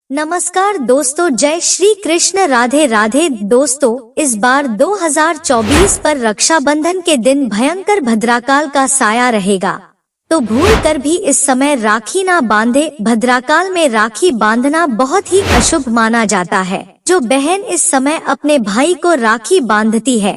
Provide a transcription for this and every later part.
नमस्कार दोस्तों, जय श्री कृष्ण, राधे राधे। दोस्तों, इस बार 2024 पर रक्षाबंधन के दिन भयंकर भद्राकाल का साया रहेगा, तो भूल कर भी इस समय राखी ना बांधे। भद्राकाल में राखी बांधना बहुत ही अशुभ माना जाता है। जो बहन इस समय अपने भाई को राखी बांधती है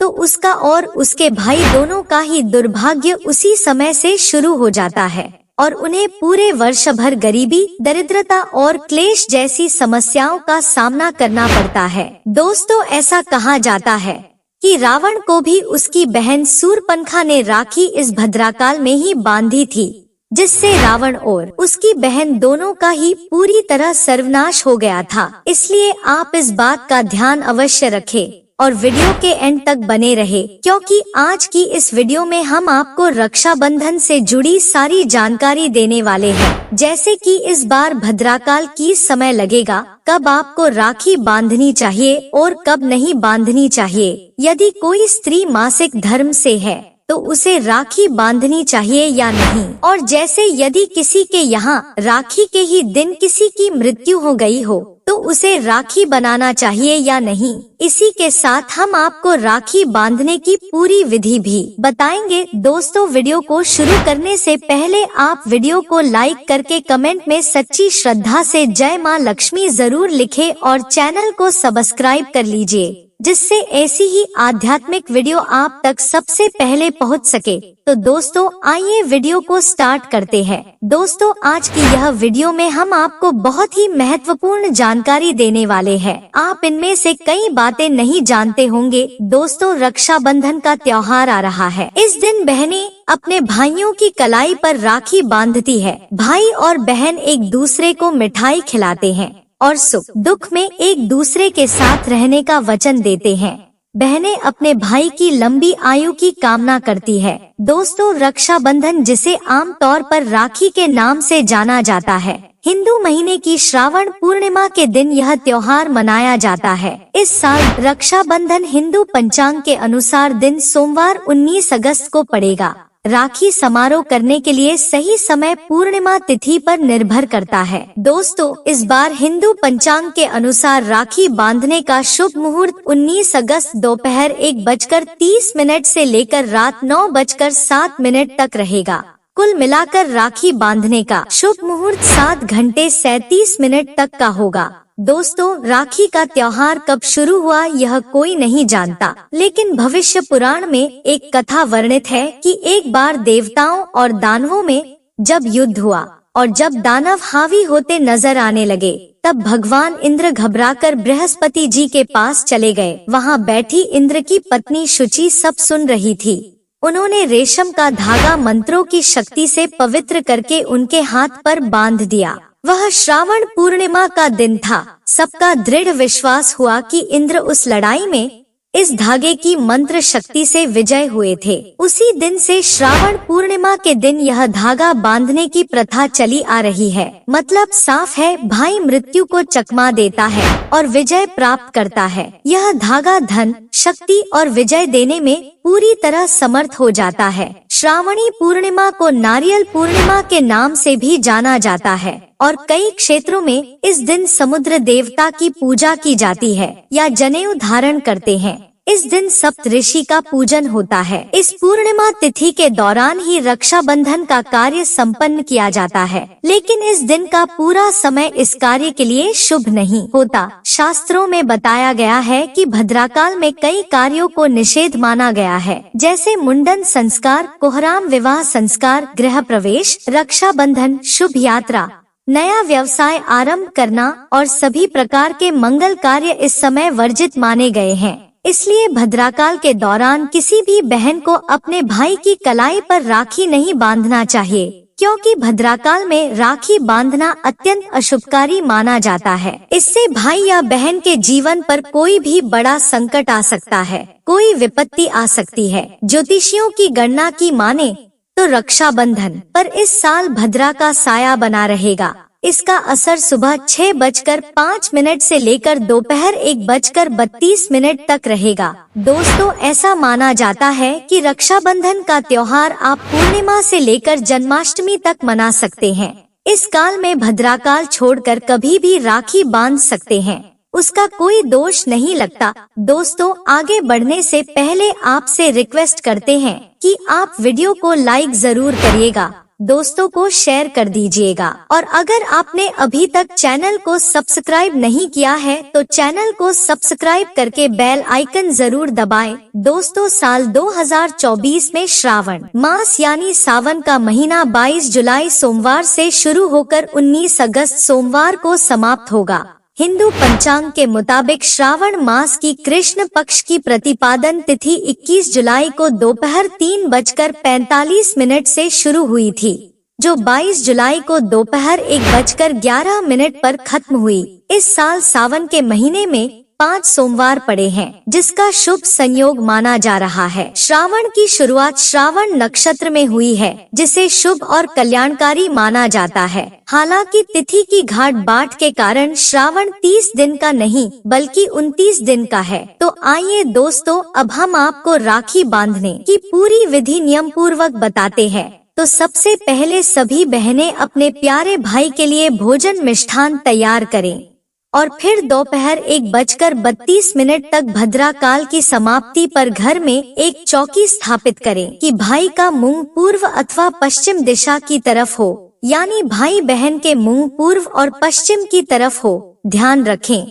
तो उसका और उसके भाई दोनों का ही दुर्भाग्य उसी समय से शुरू हो जाता है और उन्हें पूरे वर्ष भर गरीबी, दरिद्रता और क्लेश जैसी समस्याओं का सामना करना पड़ता है। दोस्तों, ऐसा कहा जाता है कि रावण को भी उसकी बहन शूर्पणखा ने राखी इस भद्राकाल में ही बांधी थी, जिससे रावण और उसकी बहन दोनों का ही पूरी तरह सर्वनाश हो गया था। इसलिए आप इस बात का ध्यान अवश्य रखें और वीडियो के एंड तक बने रहे, क्योंकि आज की इस वीडियो में हम आपको रक्षाबंधन से जुड़ी सारी जानकारी देने वाले हैं। जैसे कि इस बार भद्राकाल किस समय लगेगा, कब आपको राखी बांधनी चाहिए और कब नहीं बांधनी चाहिए। यदि कोई स्त्री मासिक धर्म से है तो उसे राखी बांधनी चाहिए या नहीं, और जैसे यदि किसी के यहाँ राखी के ही दिन किसी की मृत्यु हो गई हो तो उसे राखी बनाना चाहिए या नहीं। इसी के साथ हम आपको राखी बांधने की पूरी विधि भी बताएंगे। दोस्तों, वीडियो को शुरू करने से पहले आप वीडियो को लाइक करके कमेंट में सच्ची श्रद्धा से जय माँ लक्ष्मी जरूर लिखें और चैनल को सब्सक्राइब कर लीजिए, जिससे ऐसी ही आध्यात्मिक वीडियो आप तक सबसे पहले पहुंच सके। तो दोस्तों, आइए वीडियो को स्टार्ट करते हैं। दोस्तों, आज की यह वीडियो में हम आपको बहुत ही महत्वपूर्ण जानकारी देने वाले हैं। आप इनमें से कई बातें नहीं जानते होंगे। दोस्तों, रक्षाबंधन का त्योहार आ रहा है। इस दिन बहनें अपने भाइयों की कलाई पर राखी बांधती है। भाई और बहन एक दूसरे को मिठाई खिलाते हैं और सुख दुख में एक दूसरे के साथ रहने का वचन देते हैं। बहनें अपने भाई की लंबी आयु की कामना करती है। दोस्तों, रक्षाबंधन, जिसे आमतौर पर राखी के नाम से जाना जाता है, हिंदू महीने की श्रावण पूर्णिमा के दिन यह त्योहार मनाया जाता है। इस साल रक्षाबंधन हिंदू पंचांग के अनुसार दिन सोमवार 19 अगस्त को पड़ेगा। राखी समारोह करने के लिए सही समय पूर्णिमा तिथि पर निर्भर करता है। दोस्तों, इस बार हिंदू पंचांग के अनुसार राखी बांधने का शुभ मुहूर्त 19 अगस्त दोपहर 1:30 से लेकर रात 9:07 तक रहेगा। कुल मिलाकर राखी बांधने का शुभ मुहूर्त 7 घंटे 37 मिनट तक का होगा। दोस्तों, राखी का त्योहार कब शुरू हुआ यह कोई नहीं जानता, लेकिन भविष्य पुराण में एक कथा वर्णित है कि एक बार देवताओं और दानवों में जब युद्ध हुआ और जब दानव हावी होते नजर आने लगे, तब भगवान इंद्र घबराकर बृहस्पति जी के पास चले गए। वहाँ बैठी इंद्र की पत्नी शुचि सब सुन रही थी। उन्होंने रेशम का धागा मंत्रों की शक्ति से पवित्र करके उनके हाथ पर बांध दिया। वह श्रावण पूर्णिमा का दिन था। सबका दृढ़ विश्वास हुआ कि इंद्र उस लड़ाई में इस धागे की मंत्र शक्ति से विजय हुए थे। उसी दिन से श्रावण पूर्णिमा के दिन यह धागा बांधने की प्रथा चली आ रही है। मतलब साफ है, भाई मृत्यु को चकमा देता है और विजय प्राप्त करता है। यह धागा धन, शक्ति और विजय देने में पूरी तरह समर्थ हो जाता है। श्रावणी पूर्णिमा को नारियल पूर्णिमा के नाम से भी जाना जाता है और कई क्षेत्रों में इस दिन समुद्र देवता की पूजा की जाती है या जनेऊ धारण करते हैं। इस दिन सप्तऋषि का पूजन होता है। इस पूर्णिमा तिथि के दौरान ही रक्षाबंधन का कार्य संपन्न किया जाता है, लेकिन इस दिन का पूरा समय इस कार्य के लिए शुभ नहीं होता। शास्त्रों में बताया गया है कि भद्राकाल में कई कार्यों को निषेध माना गया है, जैसे मुंडन संस्कार, कोहराम विवाह संस्कार, गृह प्रवेश, रक्षाबंधन, शुभ यात्रा, नया व्यवसाय आरंभ करना और सभी प्रकार के मंगल कार्य इस समय वर्जित माने गए हैं। इसलिए भद्राकाल के दौरान किसी भी बहन को अपने भाई की कलाई पर राखी नहीं बांधना चाहिए, क्योंकि भद्राकाल में राखी बांधना अत्यंत अशुभकारी माना जाता है। इससे भाई या बहन के जीवन पर कोई भी बड़ा संकट आ सकता है, कोई विपत्ति आ सकती है। ज्योतिषियों की गणना की माने तो रक्षाबंधन पर इस साल भद्रा का साया बना रहेगा। इसका असर सुबह 6:05 से लेकर दोपहर 1:32 तक रहेगा। दोस्तों, ऐसा माना जाता है कि रक्षाबंधन का त्योहार आप पूर्णिमा से लेकर जन्माष्टमी तक मना सकते हैं। इस काल में भद्राकाल छोड़कर कभी भी राखी बांध सकते हैं, उसका कोई दोष नहीं लगता। दोस्तों, आगे बढ़ने से पहले आपसे रिक्वेस्ट करते हैं कि आप वीडियो को लाइक जरूर करिएगा, दोस्तों को शेयर कर दीजिएगा, और अगर आपने अभी तक चैनल को सब्सक्राइब नहीं किया है तो चैनल को सब्सक्राइब करके बेल आइकन जरूर दबाएं। दोस्तों, साल 2024 में श्रावण मास यानी सावन का महीना 22 जुलाई सोमवार से शुरू होकर 19 अगस्त सोमवार को समाप्त होगा। हिंदू पंचांग के मुताबिक श्रावण मास की कृष्ण पक्ष की प्रतिपादन तिथि 21 जुलाई को दोपहर 3:45 से शुरू हुई थी, जो 22 जुलाई को दोपहर 1:11 पर खत्म हुई। इस साल सावन के महीने में 5 सोमवार पड़े हैं, जिसका शुभ संयोग माना जा रहा है। श्रावण की शुरुआत श्रावण नक्षत्र में हुई है, जिसे शुभ और कल्याणकारी माना जाता है। हालांकि तिथि की घाट बाट के कारण श्रावण 30 दिन का नहीं बल्कि 29 दिन का है। तो आइए दोस्तों, अब हम आपको राखी बांधने की पूरी विधि नियम पूर्वक बताते हैं। तो सबसे पहले सभी बहनें अपने प्यारे भाई के लिए भोजन मिष्ठान तैयार करें और फिर दोपहर 1:32 तक भद्राकाल की समाप्ति पर घर में एक चौकी स्थापित करें कि भाई का मुंह पूर्व अथवा पश्चिम दिशा की तरफ हो, यानी भाई बहन के मुंह पूर्व और पश्चिम की तरफ हो। ध्यान रखें,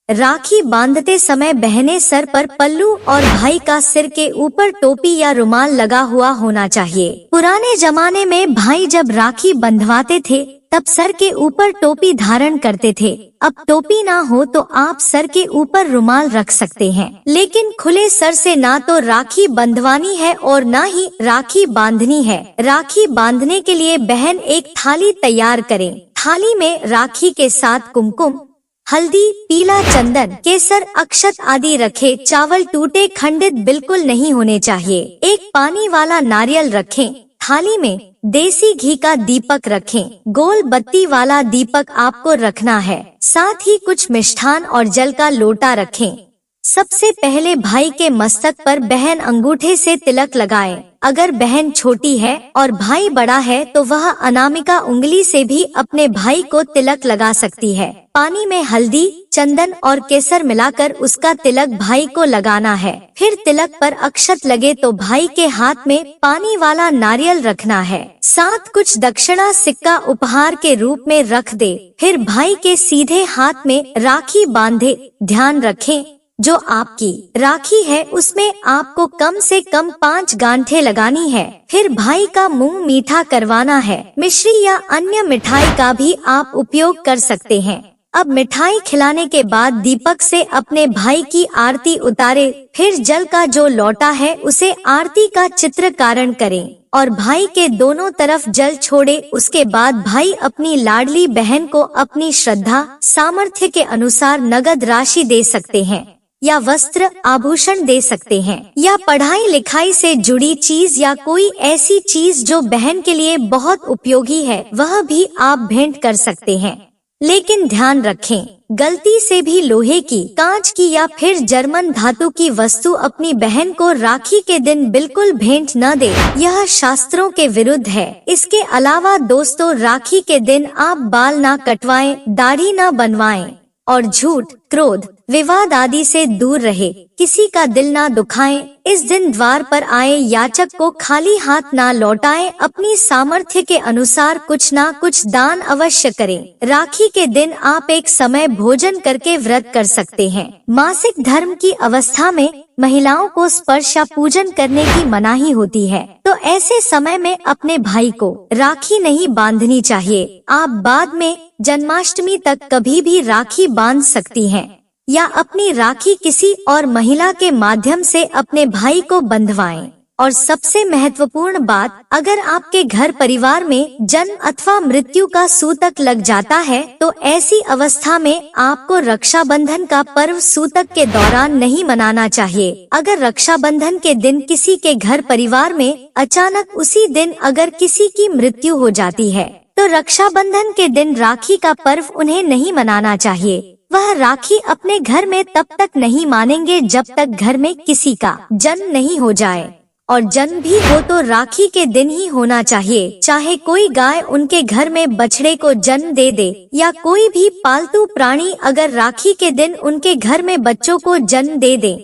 राखी बांधते समय बहनें सर पर पल्लू और भाई का सिर के ऊपर टोपी या रुमाल लगा हुआ होना चाहिए। पुराने जमाने में भाई जब राखी बंधवाते थे तब सर के ऊपर टोपी धारण करते थे। अब टोपी ना हो तो आप सर के ऊपर रुमाल रख सकते हैं, लेकिन खुले सर से ना तो राखी बंधवानी है और ना ही राखी बांधनी है। राखी बांधने के लिए बहन एक थाली तैयार करें। थाली में राखी के साथ कुमकुम, हल्दी, पीला चंदन, केसर, अक्षत आदि रखे। चावल टूटे खंडित बिल्कुल नहीं होने चाहिए। एक पानी वाला नारियल रखें। थाली में देसी घी का दीपक रखें। गोल बत्ती वाला दीपक आपको रखना है। साथ ही कुछ मिष्ठान और जल का लोटा रखें। सबसे पहले भाई के मस्तक पर बहन अंगूठे से तिलक लगाए। अगर बहन छोटी है और भाई बड़ा है तो वह अनामिका उंगली से भी अपने भाई को तिलक लगा सकती है। पानी में हल्दी, चंदन और केसर मिलाकर उसका तिलक भाई को लगाना है। फिर तिलक पर अक्षत लगे तो भाई के हाथ में पानी वाला नारियल रखना है। साथ कुछ दक्षिणा सिक्का उपहार के रूप में रख दे। फिर भाई के सीधे हाथ में राखी बांधे। ध्यान रखें, जो आपकी राखी है उसमें आपको कम से कम 5 गांठें लगानी है। फिर भाई का मुंह मीठा करवाना है। मिश्री या अन्य मिठाई का भी आप उपयोग कर सकते हैं। अब मिठाई खिलाने के बाद दीपक से अपने भाई की आरती उतारे। फिर जल का जो लोटा है उसे आरती का चित्रकारण करें और भाई के दोनों तरफ जल छोड़े। उसके बाद भाई अपनी लाडली बहन को अपनी श्रद्धा सामर्थ्य के अनुसार नगद राशि दे सकते हैं या वस्त्र आभूषण दे सकते हैं या पढ़ाई लिखाई से जुड़ी चीज या कोई ऐसी चीज जो बहन के लिए बहुत उपयोगी है वह भी आप भेंट कर सकते हैं। लेकिन ध्यान रखें, गलती से भी लोहे की, कांच की या फिर जर्मन धातु की वस्तु अपनी बहन को राखी के दिन बिल्कुल भेंट न दे। यह शास्त्रों के विरुद्ध है। इसके अलावा दोस्तों, राखी के दिन आप बाल ना कटवाएं, दाढ़ी न बनवाएं और झूठ, क्रोध, विवाद आदि से दूर रहे। किसी का दिल ना दुखाएं। इस दिन द्वार पर आए याचक को खाली हाथ ना लौटाएं। अपनी सामर्थ्य के अनुसार कुछ ना कुछ दान अवश्य करें। राखी के दिन आप एक समय भोजन करके व्रत कर सकते हैं। मासिक धर्म की अवस्था में महिलाओं को स्पर्श या पूजन करने की मनाही होती है, तो ऐसे समय में अपने भाई को राखी नहीं बांधनी चाहिए। आप बाद में जन्माष्टमी तक कभी भी राखी बांध सकती हैं या अपनी राखी किसी और महिला के माध्यम से अपने भाई को बंधवाएं। और सबसे महत्वपूर्ण बात, अगर आपके घर परिवार में जन्म अथवा मृत्यु का सूतक लग जाता है तो ऐसी अवस्था में आपको रक्षाबंधन का पर्व सूतक के दौरान नहीं मनाना चाहिए। अगर रक्षाबंधन के दिन किसी के घर परिवार में अचानक उसी दिन अगर किसी की मृत्यु हो जाती है तो रक्षाबंधन के दिन राखी का पर्व उन्हें नहीं मनाना चाहिए। वह राखी अपने घर में तब तक नहीं मानेंगे जब तक घर में किसी का जन्म नहीं हो जाए। और जन्म भी हो तो राखी के दिन ही होना चाहिए। चाहे कोई गाय उनके घर में बछड़े को जन्म दे दे या कोई भी पालतू प्राणी अगर राखी के दिन उनके घर में बच्चों को जन्म दे दे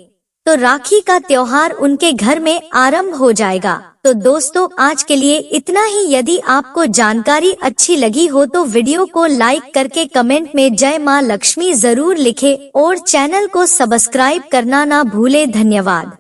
तो राखी का त्योहार उनके घर में आरंभ हो जाएगा। तो दोस्तों आज के लिए इतना ही। यदि आपको जानकारी अच्छी लगी हो तो वीडियो को लाइक करके कमेंट में जय माँ लक्ष्मी जरूर लिखे और चैनल को सब्सक्राइब करना ना भूले। धन्यवाद।